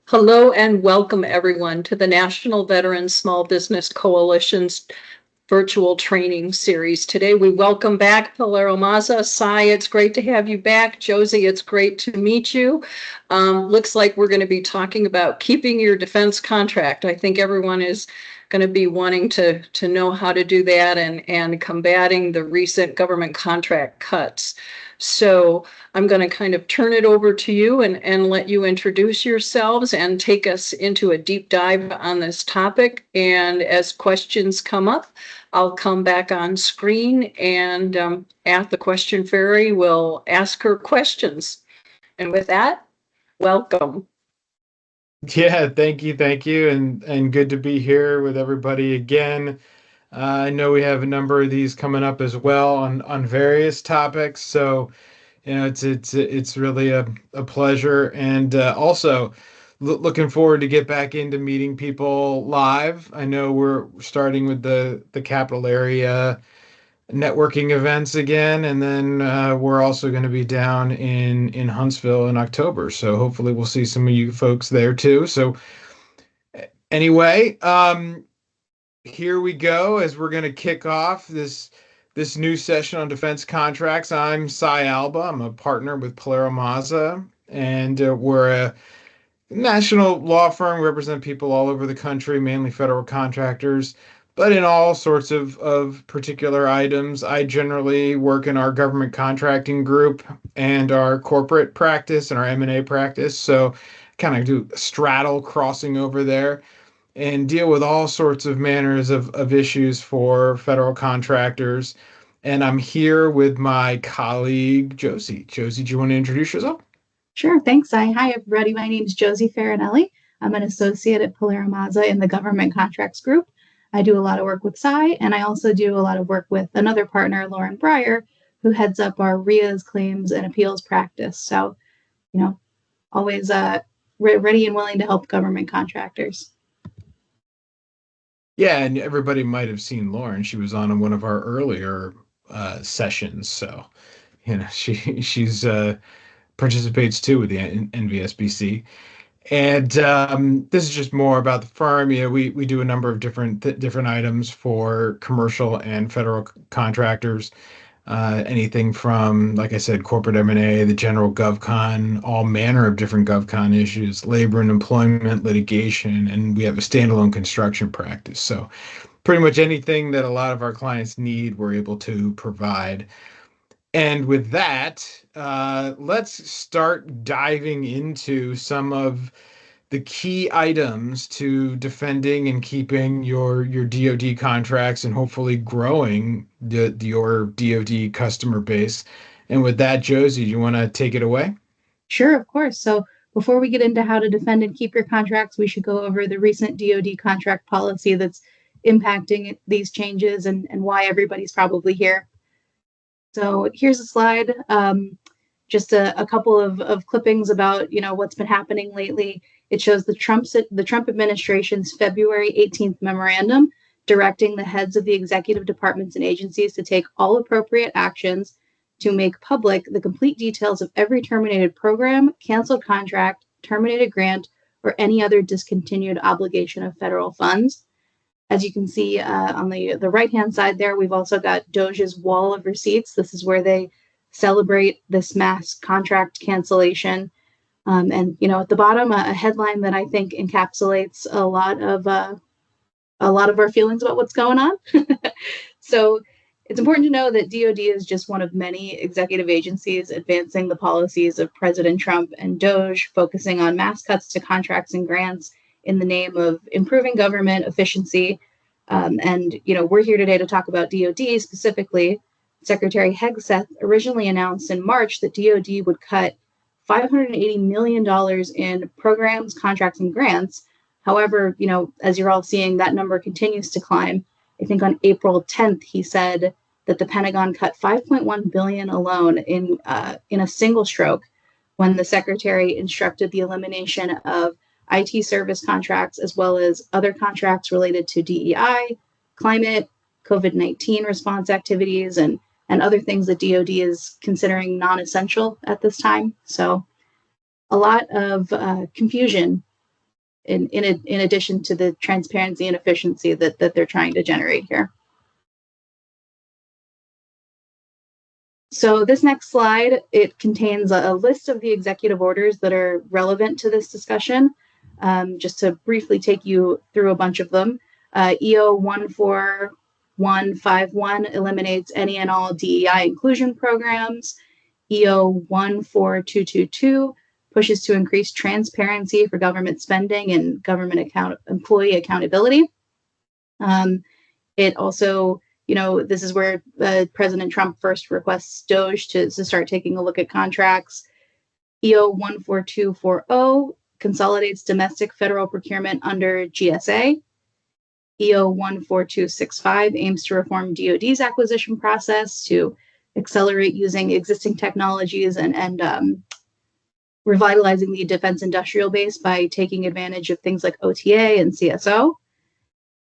Hello and welcome everyone to the National Veterans Small Business Coalition's virtual training series. Today we welcome back PilieroMazza. Sai, it's great to have you back. Josie, it's great to meet you. Looks like we're going to be talking about keeping your defense contract. I think everyone is going to be wanting to know how to do that and combating the recent government contract cuts. So I'm going to kind of turn it over to you and let you introduce yourselves and take us into a deep dive on this topic. And as questions come up, I'll come back on screen and at the question fairy will ask her questions. And with that, welcome. Yeah, thank you, and good to be here with everybody again. I know we have a number of these coming up as well on various topics, so it's really a pleasure, and also looking forward to get back into meeting people live. I know we're starting with the capital area networking events again, and then we're also going to be down in Huntsville in October. So hopefully we'll see some of you folks there too. So anyway, here we go as we're going to kick off this new session on defense contracts. I'm Alba. I'm a partner with PilieroMazza, and we're a national law firm. We represent people all over the country, mainly federal contractors, but in all sorts of particular items. I generally work in our government contracting group and our corporate practice and our M&A practice. So kind of do straddle crossing over there and deal with all sorts of manners of issues for federal contractors. And I'm here with my colleague, Josie. Josie, do you want to introduce yourself? Sure, thanks. Hi, everybody. My name is Josie Farinelli. I'm an associate at PilieroMazza in the government contracts group. I do a lot of work with Sai, and I also do a lot of work with another partner, Lauren Breyer, who heads up our RIA's claims and appeals practice. So, always ready and willing to help government contractors. Yeah, and everybody might have seen Lauren. She was on one of our earlier sessions, so she's participates too with the NVSBC. And this is just more about the firm. We do a number of different items for commercial and federal contractors. Anything from, like I said, corporate M&A, the general GovCon, all manner of different GovCon issues, labor and employment, litigation, and we have a standalone construction practice. So pretty much anything that a lot of our clients need, we're able to provide. And with that, let's start diving into some of the key items to defending and keeping your DoD contracts and hopefully growing your DoD customer base. And with that, Josie, do you want to take it away? Sure, of course. So before we get into how to defend and keep your contracts, we should go over the recent DoD contract policy that's impacting these changes and why everybody's probably here. So here's a slide, just a couple of clippings about what's been happening lately. It shows the Trump administration's February 18th memorandum directing the heads of the executive departments and agencies to take all appropriate actions to make public the complete details of every terminated program, canceled contract, terminated grant, or any other discontinued obligation of federal funds. As you can see on the right-hand side there, we've also got DOJ's wall of receipts. This is where they celebrate this mass contract cancellation. And at the bottom, a headline that I think encapsulates a lot of our feelings about what's going on. So it's important to know that DoD is just one of many executive agencies advancing the policies of President Trump and DOJ, focusing on mass cuts to contracts and grants in the name of improving government efficiency. And we're here today to talk about DoD specifically. Secretary Hegseth originally announced in March that DoD would cut $580 million in programs, contracts, and grants. However, as you're all seeing, that number continues to climb. I think on April 10th, he said that the Pentagon cut $5.1 billion alone in a single stroke when the secretary instructed the elimination of IT service contracts, as well as other contracts related to DEI, climate, COVID-19 response activities, and other things that DoD is considering non-essential at this time. So a lot of confusion in addition to the transparency and efficiency that they're trying to generate here. So this next slide, it contains a list of the executive orders that are relevant to this discussion. Just to briefly take you through a bunch of them. EO 14151 eliminates any and all DEI inclusion programs. EO 14222 pushes to increase transparency for government spending and government employee accountability. It also, this is where President Trump first requests DOJ to start taking a look at contracts. EO 14240 consolidates domestic federal procurement under GSA. EO 14265 aims to reform DoD's acquisition process to accelerate using existing technologies and revitalizing the defense industrial base by taking advantage of things like OTA and CSO.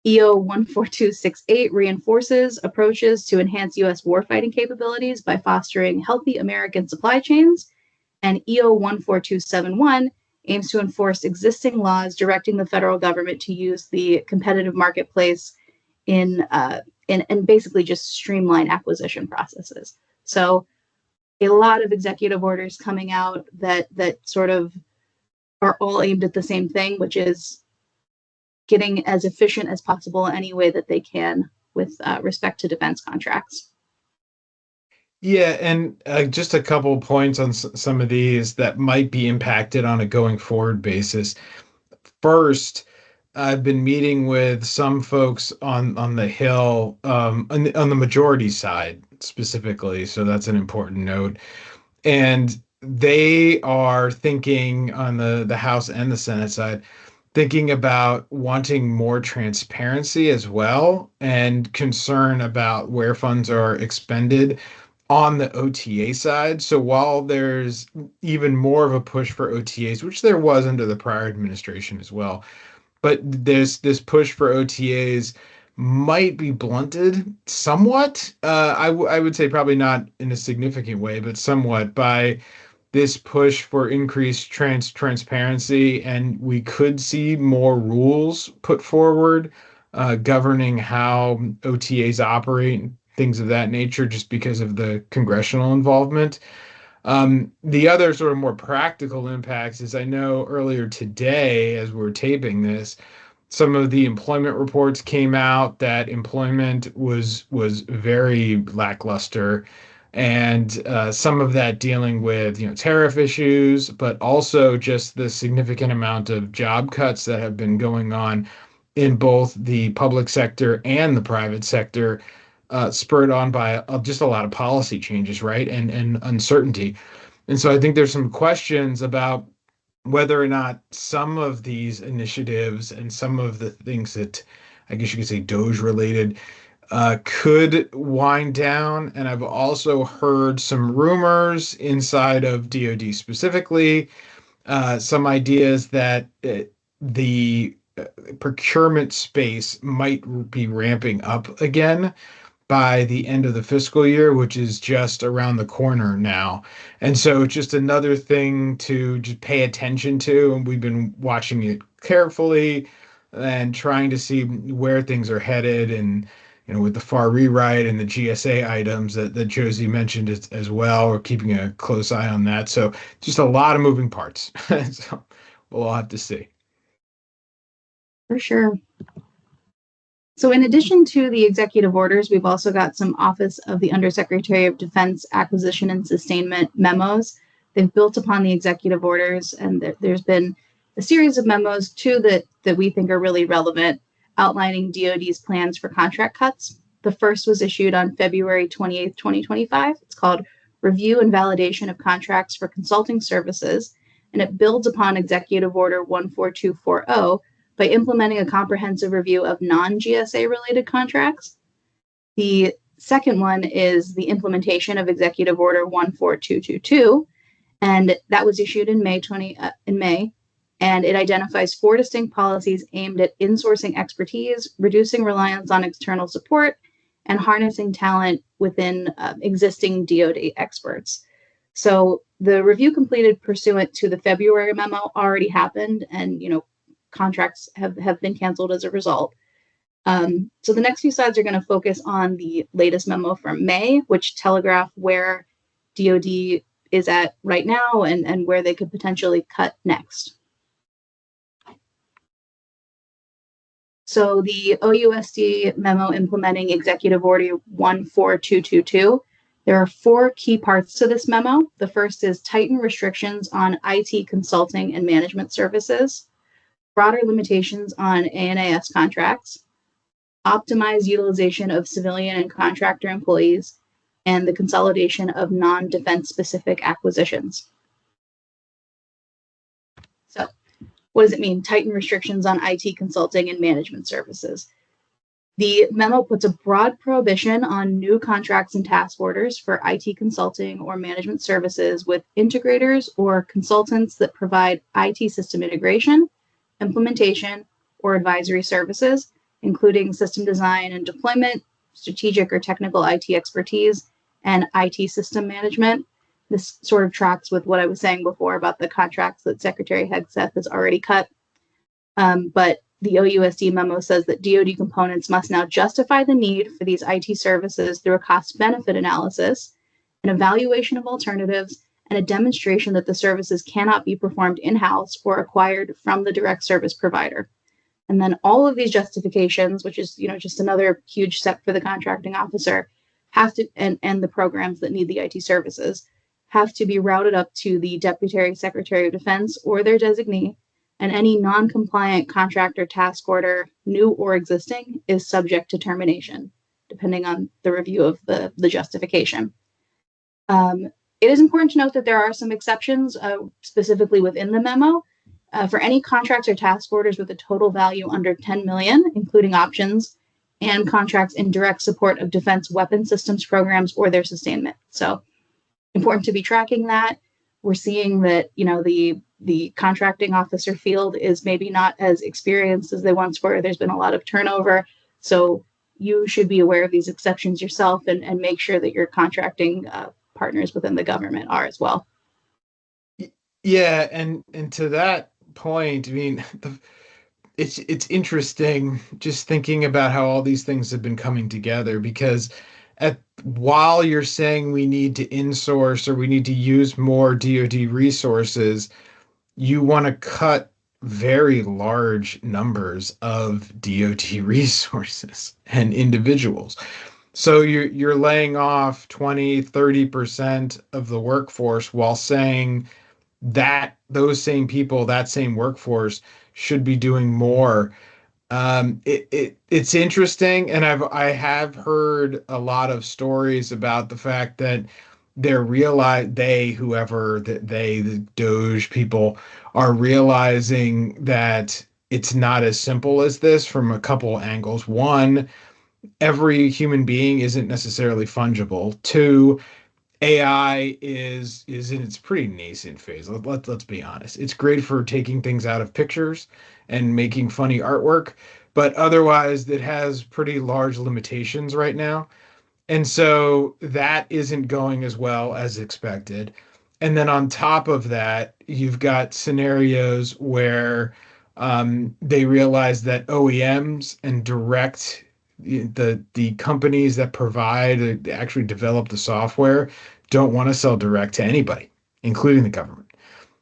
EO 14268 reinforces approaches to enhance U.S. warfighting capabilities by fostering healthy American supply chains. And EO 14271 aims to enforce existing laws directing the federal government to use the competitive marketplace in basically just streamline acquisition processes. So a lot of executive orders coming out that sort of are all aimed at the same thing, which is getting as efficient as possible any way that they can with respect to defense contracts. Yeah, and just a couple points on some of these that might be impacted on a going forward basis. First, I've been meeting with some folks on the Hill, on the majority side specifically, so that's an important note. And they are thinking on the House and the Senate side, thinking about wanting more transparency as well and concern about where funds are expended on the OTA side. So while there's even more of a push for OTAs, which there was under the prior administration as well, but there's this push for OTAs might be blunted somewhat. I would say probably not in a significant way, but somewhat by this push for increased transparency, and we could see more rules put forward governing how OTAs operate, things of that nature, just because of the congressional involvement. The other sort of more practical impacts is I know earlier today, as we're taping this, some of the employment reports came out that employment was very lackluster, and some of that dealing with tariff issues, but also just the significant amount of job cuts that have been going on in both the public sector and the private sector, spurred on by just a lot of policy changes, right, and uncertainty. And so I think there's some questions about whether or not some of these initiatives and some of the things that I guess you could say DOJ related could wind down. And I've also heard some rumors inside of DoD specifically, some ideas that the procurement space might be ramping up again by the end of the fiscal year, which is just around the corner now. And so it's just another thing to just pay attention to. And we've been watching it carefully and trying to see where things are headed. And, with the FAR rewrite and the GSA items that Josie mentioned as well, we're keeping a close eye on that. So just a lot of moving parts. So we'll all have to see. For sure. So in addition to the executive orders, we've also got some Office of the Undersecretary of Defense Acquisition and Sustainment memos. They've built upon the executive orders, and there's been a series of memos, too, that we think are really relevant, outlining DoD's plans for contract cuts. The first was issued on February 28th, 2025. It's called Review and Validation of Contracts for Consulting Services, and it builds upon Executive Order 14240, by implementing a comprehensive review of non-GSA related contracts. The second one is the implementation of Executive Order 14222, and that was issued in May, and it identifies 4 distinct policies aimed at insourcing expertise, reducing reliance on external support, and harnessing talent within existing DoD experts. So the review completed pursuant to the February memo already happened, and contracts have been canceled as a result. So the next few slides are going to focus on the latest memo from May, which telegraph where DoD is at right now and where they could potentially cut next. So the OUSD memo implementing Executive Order 14222. There are 4 key parts to this memo. The first is tighten restrictions on IT consulting and management services, broader limitations on A&S contracts, optimize utilization of civilian and contractor employees, and the consolidation of non-defense specific acquisitions. So what does it mean? Tighten restrictions on IT consulting and management services. The memo puts a broad prohibition on new contracts and task orders for IT consulting or management services with integrators or consultants that provide IT system integration, implementation, or advisory services, including system design and deployment, strategic or technical IT expertise, and IT system management. This sort of tracks with what I was saying before about the contracts that Secretary Hegseth has already cut. But the OUSD memo says that DoD components must now justify the need for these IT services through a cost-benefit analysis, an evaluation of alternatives, and a demonstration that the services cannot be performed in-house or acquired from the direct service provider. And then all of these justifications, which is just another huge step for the contracting officer, have to and the programs that need the IT services have to be routed up to the Deputy Secretary of Defense or their designee, and any non-compliant contract or task order, new or existing, is subject to termination, depending on the review of the justification. It is important to note that there are some exceptions, specifically within the memo. For any contracts or task orders with a total value under $10 million, including options, and contracts in direct support of defense weapon systems programs or their sustainment. So important to be tracking that. We're seeing that, the contracting officer field is maybe not as experienced as they once were. There's been a lot of turnover. So you should be aware of these exceptions yourself and make sure that your contracting partners within the government are as well. Yeah, and to that point, I mean, it's interesting just thinking about how all these things have been coming together, because while you're saying we need to insource or we need to use more DoD resources, you want to cut very large numbers of DoD resources and individuals. So you're laying off 20-30% of the workforce while saying that those same people, that same workforce, should be doing more. It's interesting, and I have heard a lot of stories about the fact that the Doge people are realizing that it's not as simple as this from a couple angles. One, every human being isn't necessarily fungible. Two, AI is in its pretty nascent phase. Let's be honest. It's great for taking things out of pictures and making funny artwork, but otherwise it has pretty large limitations right now. And so that isn't going as well as expected. And then on top of that, you've got scenarios where they realize that OEMs and the companies that actually develop the software don't want to sell direct to anybody, including the government.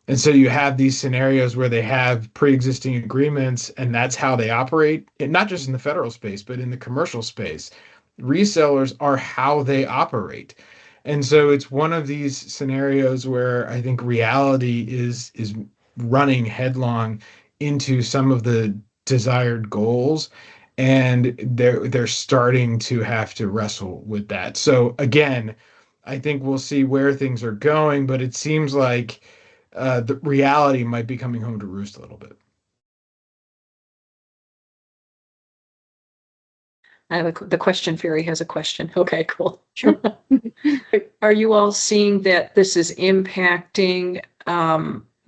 And so you have these scenarios where they have pre-existing agreements, and that's how they operate, and not just in the federal space, but in the commercial space. Resellers are how they operate. And so it's one of these scenarios where I think reality is running headlong into some of the desired goals, and they're starting to have to wrestle with that. So again, I think we'll see where things are going, but it seems like the reality might be coming home to roost a little bit. The question fairy has a question. Okay, cool. Sure. Are you all seeing that this is impacting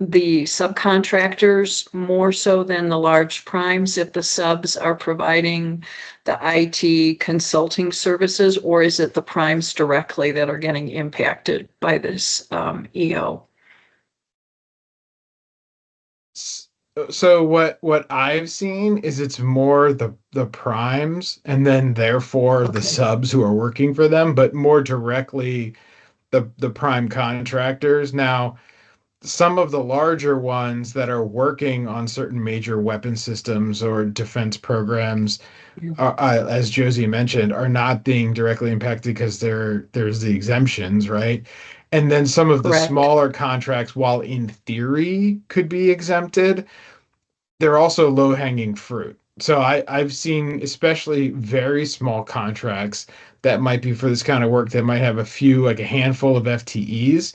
the subcontractors more so than the large primes if the subs are providing the IT consulting services, or is it the primes directly that are getting impacted by this EO? So what I've seen is it's more the primes and then therefore the Okay, subs who are working for them, but more directly the prime contractors. Now, some of the larger ones that are working on certain major weapon systems or defense programs, yeah, as Josie mentioned, are not being directly impacted because there's the exemptions, right? And then some of the correct. smaller contracts, while in theory could be exempted, they're also low-hanging fruit. So I've seen especially very small contracts that might be for this kind of work that might have a few, like a handful of FTEs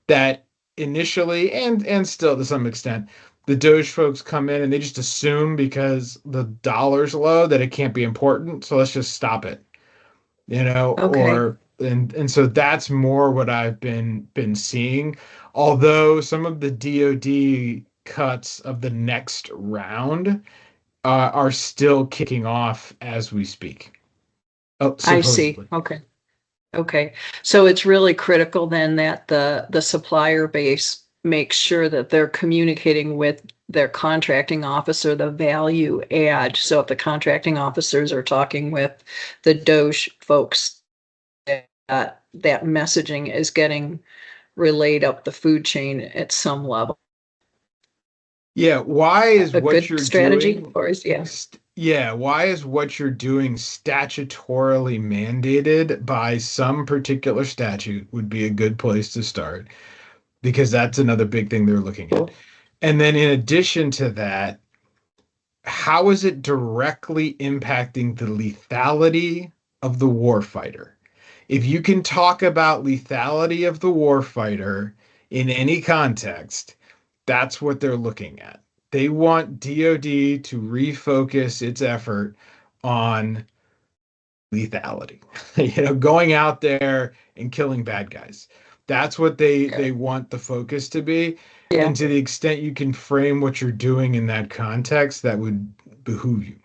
that initially and still to some extent, the Doge folks come in and they just assume because the dollar's low that it can't be important. So let's just stop it, Okay, or and so that's more what I've been seeing. Although some of the DoD cuts of the next round are still kicking off as we speak. Oh, I see. supposedly. Okay. Okay, so it's really critical then that the supplier base makes sure that they're communicating with their contracting officer the value add. So if the contracting officers are talking with the Doge folks, that messaging is getting relayed up the food chain at some level. Yeah, why is A what good you're strategy, doing or is yeah. yeah, why is what you're doing statutorily mandated by some particular statute would be a good place to start because that's another big thing they're looking at. And then in addition to that, how is it directly impacting the lethality of the warfighter? If you can talk about lethality of the warfighter in any context, that's what they're looking at. They want DoD to refocus its effort on lethality, going out there and killing bad guys. That's what they want the focus to be. Yeah. And to the extent you can frame what you're doing in that context, that would behoove you.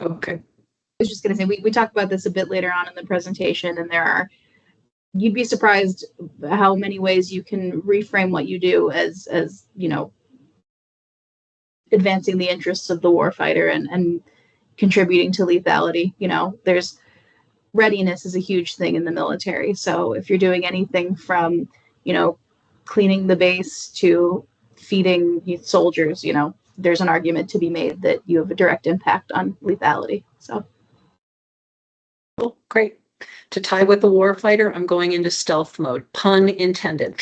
Okay. I was just going to say, we talk about this a bit later on in the presentation, and you'd be surprised how many ways you can reframe what you do as advancing the interests of the warfighter and contributing to lethality. There's readiness is a huge thing in the military. So if you're doing anything from, you know, cleaning the base to feeding soldiers, there's an argument to be made that you have a direct impact on lethality. So Cool. Great. To tie with the warfighter, I'm going into stealth mode. Pun intended.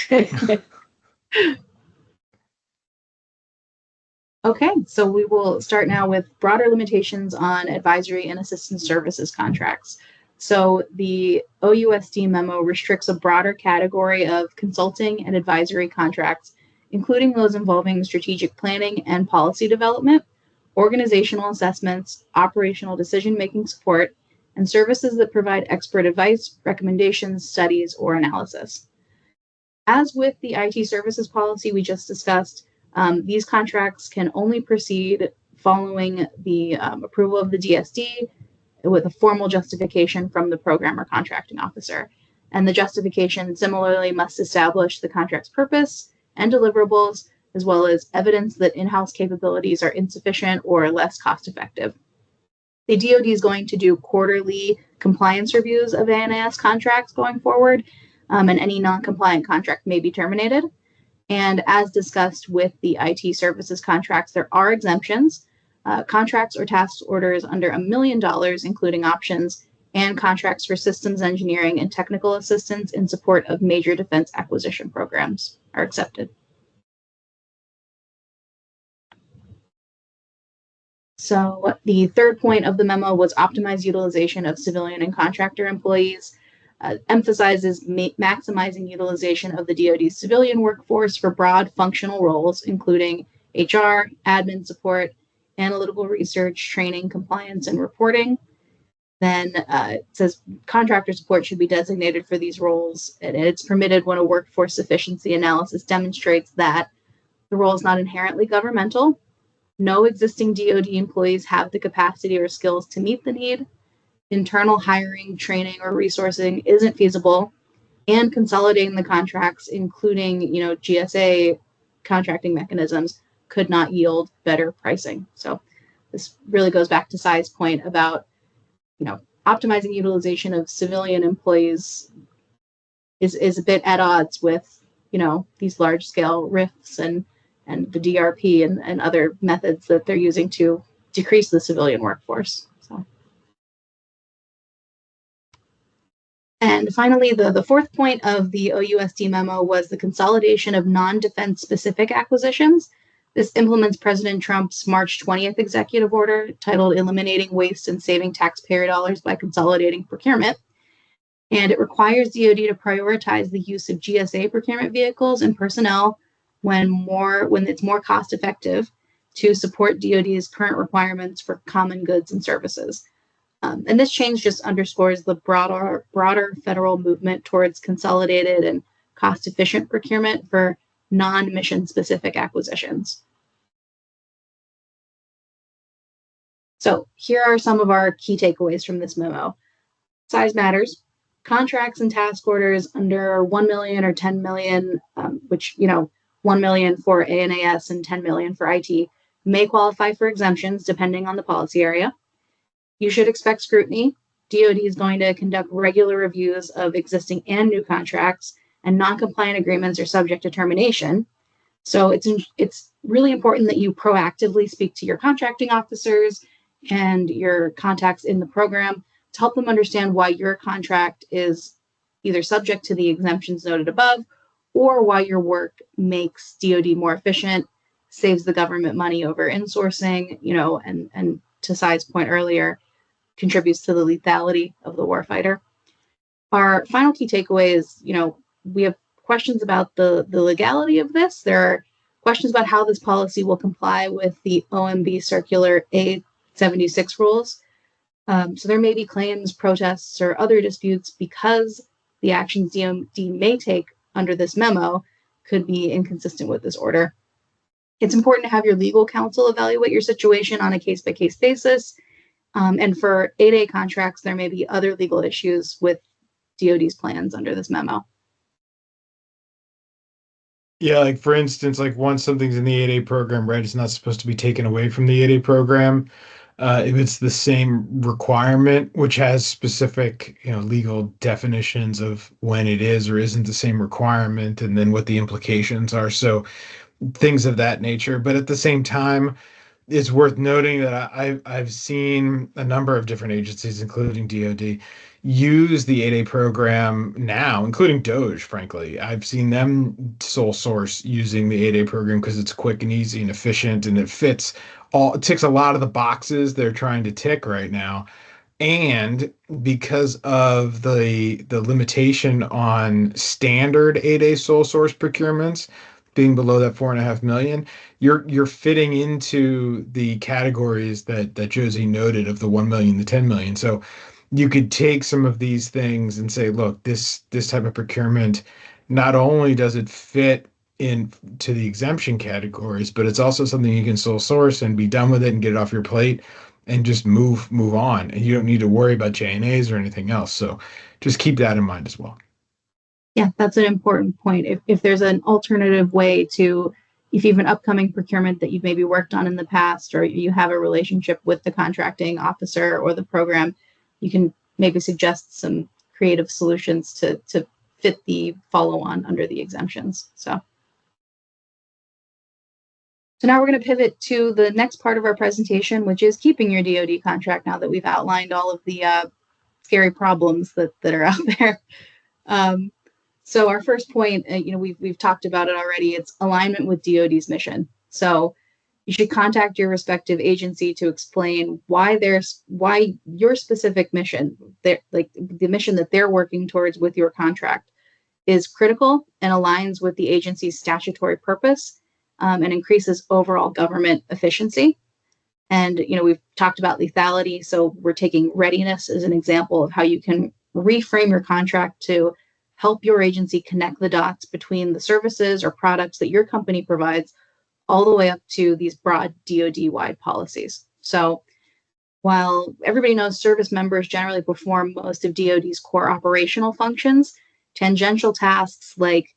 okay, so we will start now with broader limitations on advisory and assistance services contracts. So the OUSD memo restricts a broader category of consulting and advisory contracts, including those involving strategic planning and policy development, organizational assessments, operational decision-making support, and services that provide expert advice, recommendations, studies, or analysis. As with the IT services policy we just discussed, these contracts can only proceed following the approval of the DSD with a formal justification from the program or contracting officer. And the justification similarly must establish the contract's purpose and deliverables, as well as evidence that in-house capabilities are insufficient or less cost-effective. The DoD is going to do quarterly compliance reviews of A&S contracts going forward, and any non-compliant contract may be terminated. And as discussed with the IT services contracts, there are exemptions. Contracts or task orders under $1 million, including options, and contracts for systems engineering and technical assistance in support of major defense acquisition programs are accepted. So the third point of the memo was optimized utilization of civilian and contractor employees. Emphasizes maximizing utilization of the DoD's civilian workforce for broad functional roles, including HR, admin support, analytical research, training, compliance, and reporting. Then it says contractor support should be designated for these roles, and it's permitted when a workforce efficiency analysis demonstrates that the role is not inherently governmental. No existing DoD employees have the capacity or skills to meet the need. Internal hiring, training, or resourcing isn't feasible, and consolidating the contracts, including GSA, contracting mechanisms could not yield better pricing. So this really goes back to Sai's point about, optimizing utilization of civilian employees is a bit at odds with, these large scale RIFs and the DRP and other methods that they're using to decrease the civilian workforce. So. And finally, the fourth point of the OUSD memo was the consolidation of non-defense specific acquisitions. This implements President Trump's March 20th executive order titled Eliminating Waste and Saving Taxpayer Dollars by Consolidating Procurement. And it requires DoD to prioritize the use of GSA procurement vehicles and personnel when it's more cost effective to support DoD's current requirements for common goods and services. And this change just underscores the broader federal movement towards consolidated and cost-efficient procurement for non-mission specific acquisitions. So here are some of our key takeaways from this memo. Size matters. Contracts and task orders under 1 million or 10 million, which, 1 million for A&AS and 10 million for IT, may qualify for exemptions depending on the policy area. You should expect scrutiny. DoD is going to conduct regular reviews of existing and new contracts, and non-compliant agreements are subject to termination. So it's really important that you proactively speak to your contracting officers and your contacts in the program to help them understand why your contract is either subject to the exemptions noted above, or why your work makes DoD more efficient, saves the government money over insourcing, and to Sai's point earlier, contributes to the lethality of the warfighter. Our final key takeaway is, we have questions about the legality of this. There are questions about how this policy will comply with the OMB Circular A76 rules. So there may be claims, protests, or other disputes because the actions DoD may take under this memo could be inconsistent with this order. It's important to have your legal counsel evaluate your situation on a case-by-case basis. And for 8A contracts, there may be other legal issues with DoD's plans under this memo. Yeah, like for instance, like once something's in the 8A program, right, it's not supposed to be taken away from the 8A program. If it's the same requirement, which has specific, legal definitions of when it is or isn't the same requirement, and then what the implications are. So things of that nature. But at the same time, it's worth noting that I've seen a number of different agencies, including DoD, use the 8A program now, including DOJ, frankly. I've seen them sole source using the 8A program because it's quick and easy and efficient, and it ticks a lot of the boxes they're trying to tick right now. And because of the limitation on standard 8A sole source procurements being below that 4.5 million, you're fitting into the categories that Josie noted of the 1 million, the 10 million. So you could take some of these things and say, look, this type of procurement, not only does it fit into the exemption categories, but it's also something you can sole source and be done with it and get it off your plate and just move on. And you don't need to worry about J&As or anything else. So just keep that in mind as well. Yeah, that's an important point. If there's an alternative way to, if you have an upcoming procurement that you've maybe worked on in the past, or you have a relationship with the contracting officer or the program, you can maybe suggest some creative solutions to fit the follow-on under the exemptions. So now we're going to pivot to the next part of our presentation, which is keeping your DoD contract, now that we've outlined all of the scary problems that are out there. So our first point, we've talked about it already. It's alignment with DoD's mission. So you should contact your respective agency to explain why your specific mission, like the mission that they're working towards with your contract, is critical and aligns with the agency's statutory purpose, and increases overall government efficiency. And we've talked about lethality, so we're taking readiness as an example of how you can reframe your contract to help your agency connect the dots between the services or products that your company provides all the way up to these broad DoD-wide policies. So while everybody knows service members generally perform most of DoD's core operational functions, tangential tasks like,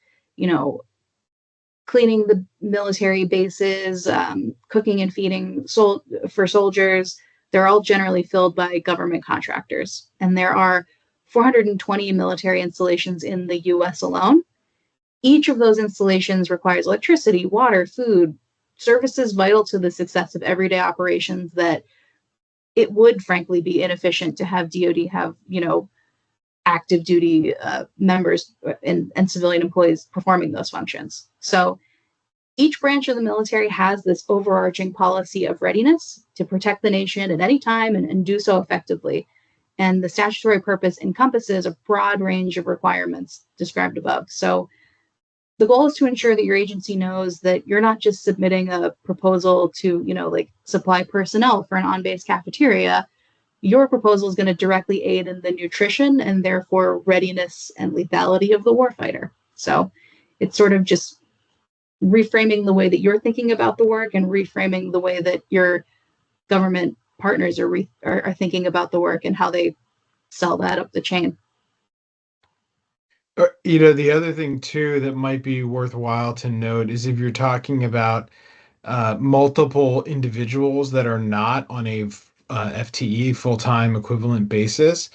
cleaning the military bases, cooking and feeding for soldiers. They're all generally filled by government contractors. And there are 420 military installations in the US alone. Each of those installations requires electricity, water, food, services vital to the success of everyday operations that it would frankly be inefficient to have DoD have, active duty members and civilian employees performing those functions. So each branch of the military has this overarching policy of readiness to protect the nation at any time and do so effectively. And the statutory purpose encompasses a broad range of requirements described above. So the goal is to ensure that your agency knows that you're not just submitting a proposal to, supply personnel for an on-base cafeteria. Your proposal is going to directly aid in the nutrition and therefore readiness and lethality of the warfighter. So it's sort of just reframing the way that you're thinking about the work and reframing the way that your government partners are thinking about the work and how they sell that up the chain. The other thing too that might be worthwhile to note is if you're talking about multiple individuals that are not on a FTE full-time equivalent basis,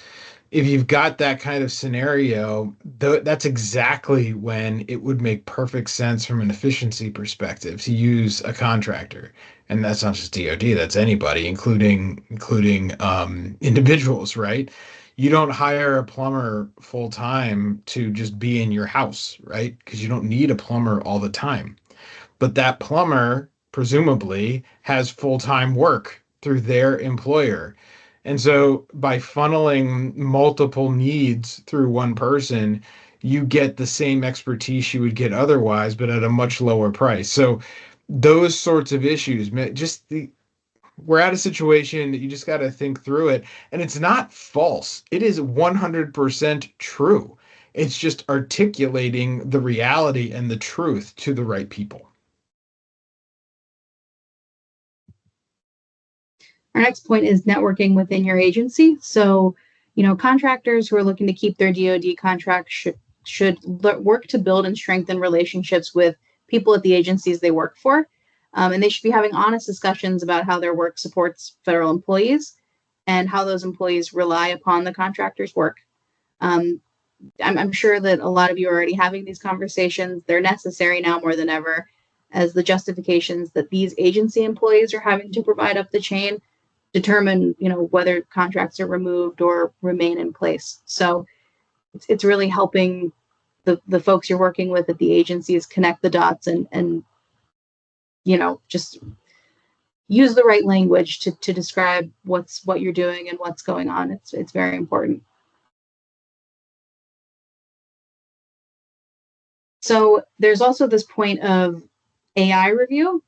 if you've got that kind of scenario, that's exactly when it would make perfect sense from an efficiency perspective to use a contractor. And that's not just DoD, that's anybody, including individuals, right? You don't hire a plumber full time to just be in your house, right? Because you don't need a plumber all the time. But that plumber presumably has full-time work through their employer. And so by funneling multiple needs through one person, you get the same expertise you would get otherwise, but at a much lower price. So those sorts of issues, we're at a situation that you just got to think through it. And it's not false. It is 100% true. It's just articulating the reality and the truth to the right people. Our next point is networking within your agency. So, contractors who are looking to keep their DoD contract should work to build and strengthen relationships with people at the agencies they work for. And they should be having honest discussions about how their work supports federal employees and how those employees rely upon the contractor's work. I'm sure that a lot of you are already having these conversations. They're necessary now more than ever, as the justifications that these agency employees are having to provide up the chain determine, whether contracts are removed or remain in place. So it's really helping the folks you're working with at the agencies connect the dots and just use the right language to describe what you're doing and what's going on. It's very important. So there's also this point of AI review.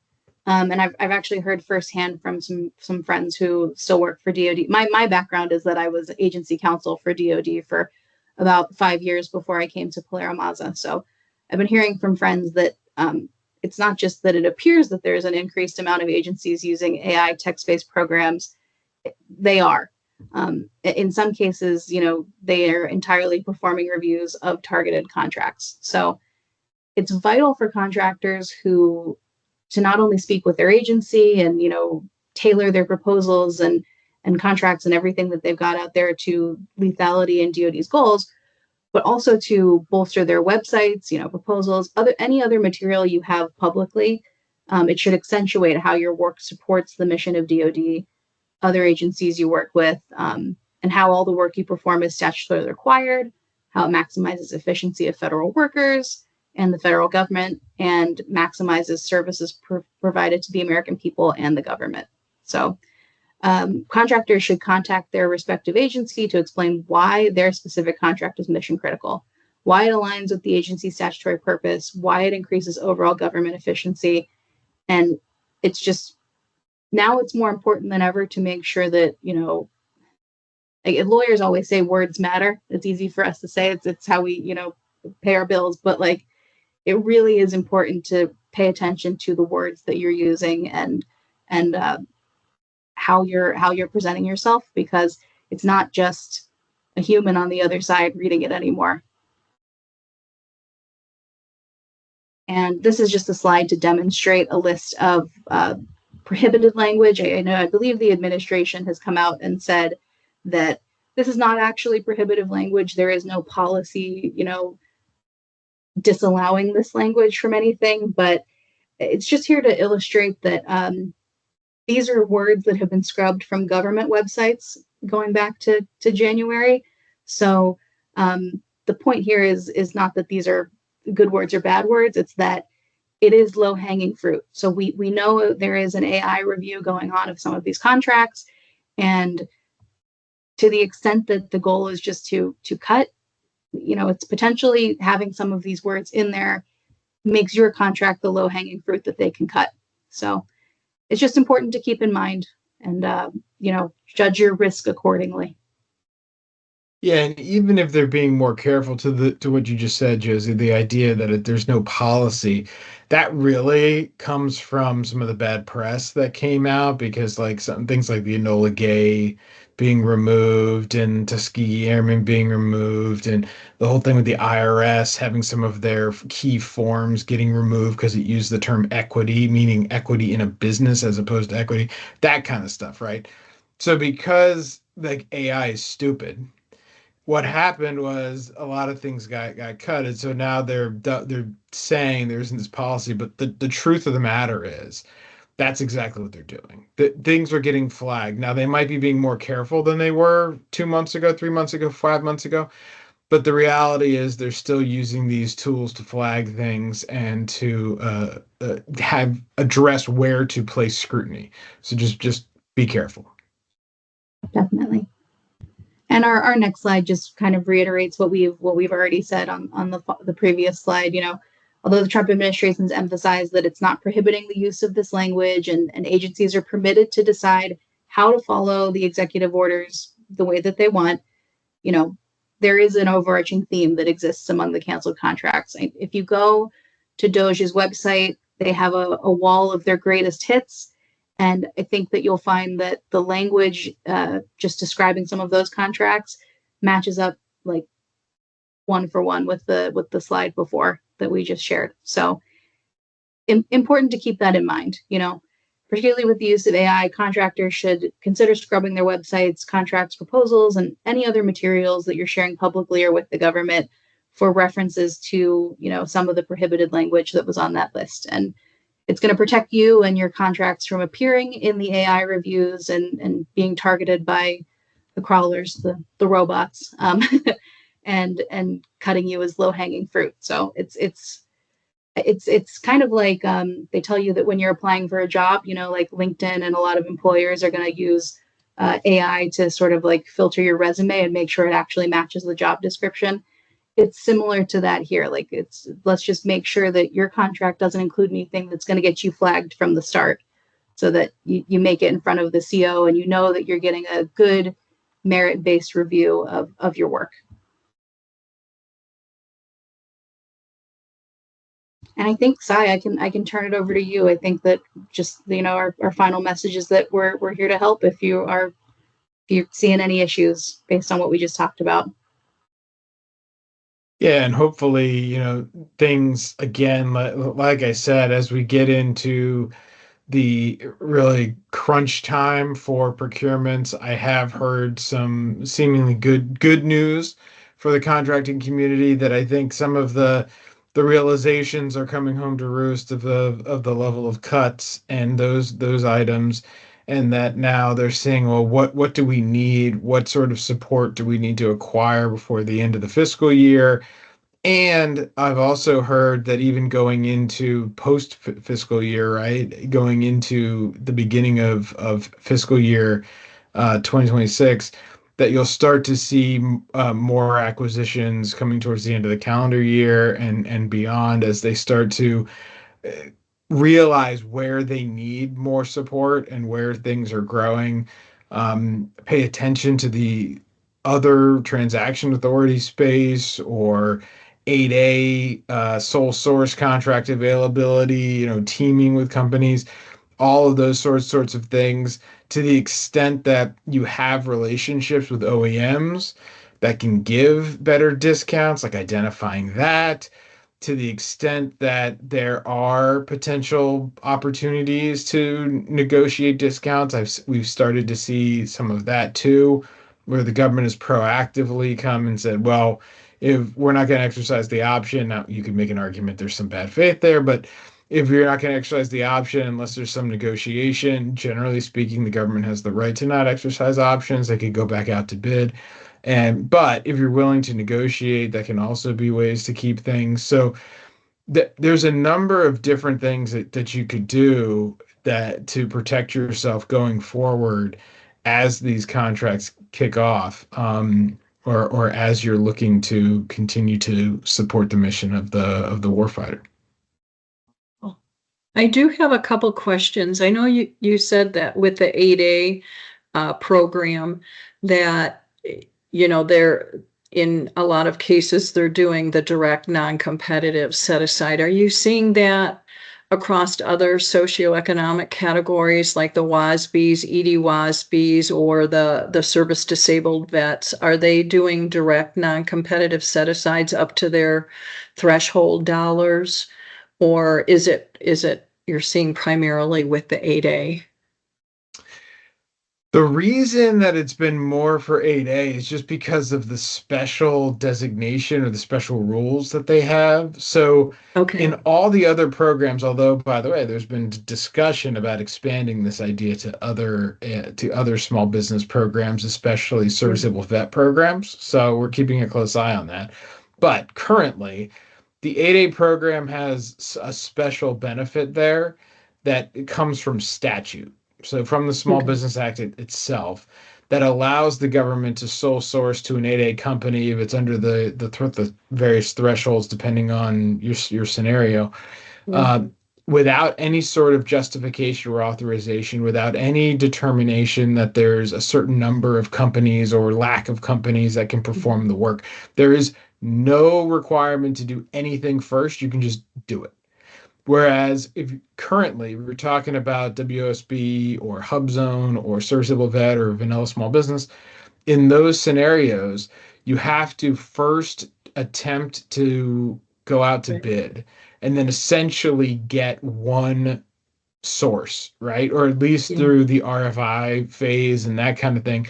And I've actually heard firsthand from some friends who still work for DoD. My background is that I was agency counsel for DoD for about 5 years before I came to PilieroMazza. So I've been hearing from friends that it's not just that it appears that there's an increased amount of agencies using AI text-based programs. They are. In some cases, they are entirely performing reviews of targeted contracts. So it's vital for contractors to not only speak with their agency and, tailor their proposals and contracts and everything that they've got out there to lethality and DoD's goals, but also to bolster their websites, proposals, any other material you have publicly. It should accentuate how your work supports the mission of DoD, other agencies you work with, and how all the work you perform is statutorily required, how it maximizes efficiency of federal workers and the federal government, and maximizes services provided to the American people and the government. So contractors should contact their respective agency to explain why their specific contract is mission critical, why it aligns with the agency's statutory purpose, why it increases overall government efficiency. And it's just, now it's more important than ever to make sure that, lawyers always say words matter. It's easy for us to say, it's how we, pay our bills, but it really is important to pay attention to the words that you're using and how you're presenting yourself, because it's not just a human on the other side reading it anymore. And this is just a slide to demonstrate a list of prohibited language. I believe the administration has come out and said that this is not actually prohibitive language. There is no policy, disallowing this language from anything, but it's just here to illustrate that these are words that have been scrubbed from government websites going back to January. So the point here is not that these are good words or bad words. It's that it is low-hanging fruit. So we know there is an AI review going on of some of these contracts, and to the extent that the goal is just to cut, it's potentially having some of these words in there makes your contract the low-hanging fruit that they can cut. So it's just important to keep in mind and, judge your risk accordingly. Yeah, and even if they're being more careful to what you just said, Josie, the idea that there's no policy, that really comes from some of the bad press that came out because like some things like the Enola Gay being removed and Tuskegee Airmen being removed and the whole thing with the IRS having some of their key forms getting removed because it used the term equity, meaning equity in a business as opposed to equity, that kind of stuff, right? So because like AI is stupid, what happened was a lot of things got cut, and so now they're saying there isn't this policy, but the truth of the matter is that's exactly what they're doing. That things are getting flagged. Now they might be being more careful than they were 2 months ago, 3 months ago, 5 months ago, but the reality is they're still using these tools to flag things and to have address where to place scrutiny. So just be careful. Definitely. And our next slide just kind of reiterates what we've already said on the previous slide. Although the Trump administration's emphasized that it's not prohibiting the use of this language, and agencies are permitted to decide how to follow the executive orders the way that they want, there is an overarching theme that exists among the canceled contracts. If you go to DOJ's website, they have a wall of their greatest hits. And I think that you'll find that the language just describing some of those contracts matches up like one for one with the slide before that we just shared. So important to keep that in mind, particularly with the use of AI, contractors should consider scrubbing their websites, contracts, proposals, and any other materials that you're sharing publicly or with the government for references to, some of the prohibited language that was on that list. And it's going to protect you and your contracts from appearing in the AI reviews and being targeted by the crawlers, the robots, and cutting you as low-hanging fruit. So it's kind of like they tell you that when you're applying for a job, like LinkedIn and a lot of employers are going to use AI to sort of like filter your resume and make sure it actually matches the job description. It's similar to that here. Like let's just make sure that your contract doesn't include anything that's going to get you flagged from the start so that you make it in front of the CO and that you're getting a good merit-based review of your work. And I think, Sai, I can turn it over to you. I think that just, our final message is that we're here to help if you're seeing any issues based on what we just talked about. Yeah, and hopefully, things again, like I said, as we get into the really crunch time for procurements, I have heard some seemingly good news for the contracting community that I think some of the realizations are coming home to roost of the level of cuts and those items, and that now they're saying, well, what do we need? What sort of support do we need to acquire before the end of the fiscal year? And I've also heard that even going into post fiscal year, right, going into the beginning of fiscal year 2026, that you'll start to see more acquisitions coming towards the end of the calendar year and beyond as they start to realize where they need more support and where things are growing. Pay attention to the other transaction authority space or 8A sole source contract availability, teaming with companies, all of those sorts of things, to the extent that you have relationships with OEMs that can give better discounts, like identifying that, to the extent that there are potential opportunities to negotiate discounts, we've started to see some of that too, where the government has proactively come and said, well, if we're not going to exercise the option, now you could make an argument there's some bad faith there, but if you're not going to exercise the option unless there's some negotiation, generally speaking, the government has the right to not exercise options. They could go back out to bid. But if you're willing to negotiate, that can also be ways to keep things. So there's a number of different things that you could do that to protect yourself going forward as these contracts kick off, or as you're looking to continue to support the mission of the warfighter. I do have a couple questions. I know you said that with the 8A program that, they're in a lot of cases, they're doing the direct non-competitive set aside. Are you seeing that across other socioeconomic categories like the WASBs, ED-WASBs, or the service disabled vets? Are they doing direct non-competitive set asides up to their threshold dollars? Or is it you're seeing primarily with the 8A? The reason that it's been more for 8A is just because of the special designation or the special rules that they have. So in all the other programs, although, by the way, there's been discussion about expanding this idea to other small business programs, especially serviceable vet programs. So we're keeping a close eye on that. But currently, the 8A program has a special benefit there that it comes from statute. So from the Small Business Act itself, that allows the government to sole source to an 8A company if it's under the various thresholds, depending on your scenario, without any sort of justification or authorization, without any determination that there's a certain number of companies or lack of companies that can perform the work. There is no requirement to do anything first. You can just do it. Whereas if currently we're talking about WOSB or HubZone or Serviceable Vet or Vanilla Small Business, in those scenarios, you have to first attempt to go out to bid and then essentially get one source, right? Or at least through the RFI phase and that kind of thing,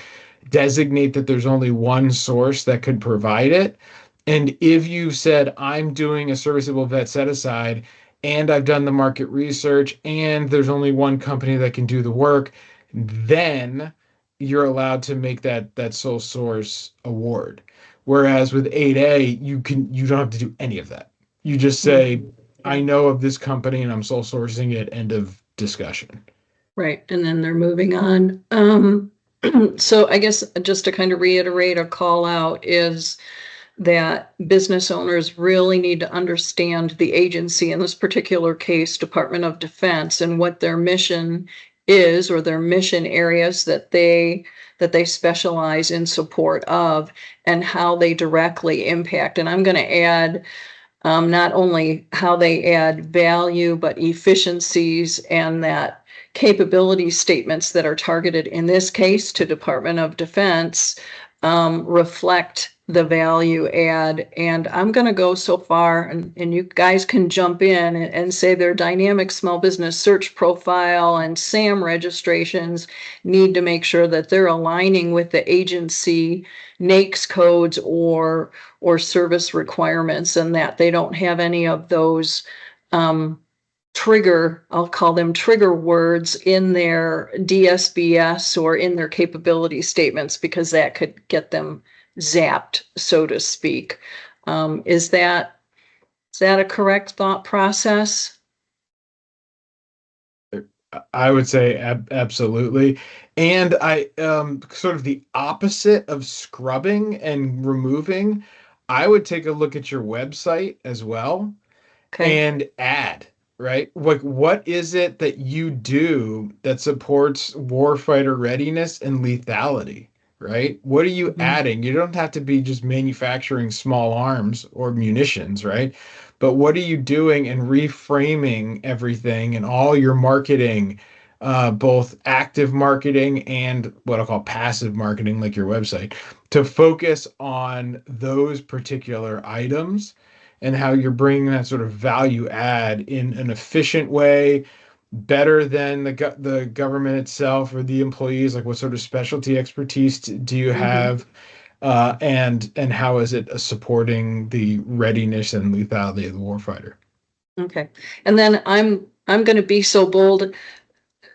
designate that there's only one source that could provide it. And if you said, I'm doing a serviceable vet set aside, and I've done the market research, and there's only one company that can do the work, then you're allowed to make that sole source award. Whereas with 8A, you don't have to do any of that. You just say, I know of this company and I'm sole sourcing it, end of discussion. Right, and then they're moving on. So I guess just to kind of reiterate or call out is that business owners really need to understand the agency, in this particular case, Department of Defense, and what their mission is, or their mission areas that they specialize in support of, and how they directly impact. And I'm going to add not only how they add value, but efficiencies, and that capability statements that are targeted in this case to Department of Defense reflect the value add. And I'm going to go so far, and you guys can jump in and say their dynamic small business search profile and SAM registrations need to make sure that they're aligning with the agency NAICS codes or service requirements, and that they don't have any of those I'll call them trigger words in their DSBS or in their capability statements, because that could get them zapped, so to speak. Is that a correct thought process? I would say absolutely. And I sort of the opposite of scrubbing and removing, I would take a look at your website as well and add. Right? Like, what is it that you do that supports warfighter readiness and lethality? Right? What are you adding? You don't have to be just manufacturing small arms or munitions, right? But what are you doing and reframing everything and all your marketing, both active marketing and what I'll call passive marketing, like your website, to focus on those particular items and how you're bringing that sort of value add in an efficient way, better than the government itself or the employees. Like, what sort of specialty expertise do you have, and how is it supporting the readiness and lethality of the warfighter? Okay. And then I'm going to be so bold,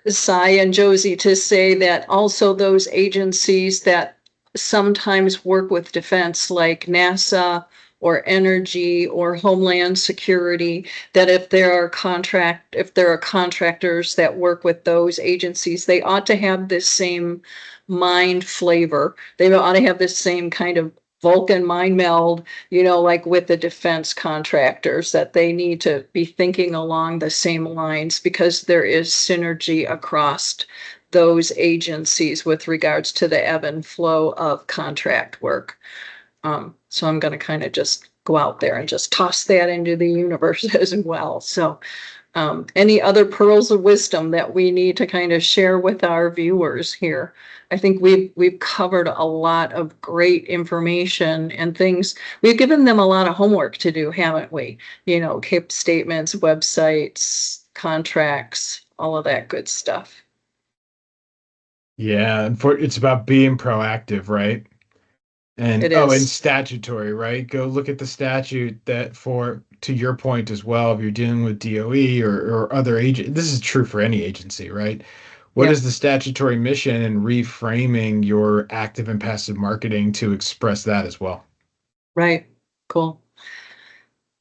Cy and Josie, to say that also those agencies that sometimes work with defense, like NASA or energy or Homeland Security, that if there are contractors that work with those agencies, they ought to have this same mind flavor. They ought to have this same kind of Vulcan mind meld, like with the defense contractors, that they need to be thinking along the same lines, because there is synergy across those agencies with regards to the ebb and flow of contract work. So I'm going to kind of just go out there and just toss that into the universe as well. So any other pearls of wisdom that we need to kind of share with our viewers here? I think we've covered a lot of great information and things. We've given them a lot of homework to do, haven't we? KIP statements, websites, contracts, all of that good stuff. Yeah, and it's about being proactive, right? And and statutory, right? Go look at the statute that, to your point as well, if you're dealing with DOE or other agent, this is true for any agency, right? What is the statutory mission, and reframing your active and passive marketing to express that as well? Right. Cool.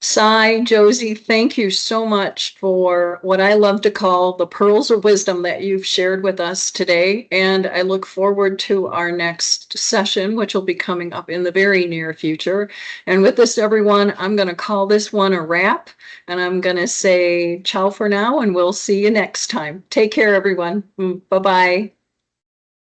Cy, Josie, thank you so much for what I love to call the pearls of wisdom that you've shared with us today. And I look forward to our next session, which will be coming up in the very near future. And with this, everyone, I'm going to call this one a wrap. And I'm going to say ciao for now, and we'll see you next time. Take care, everyone. Bye-bye.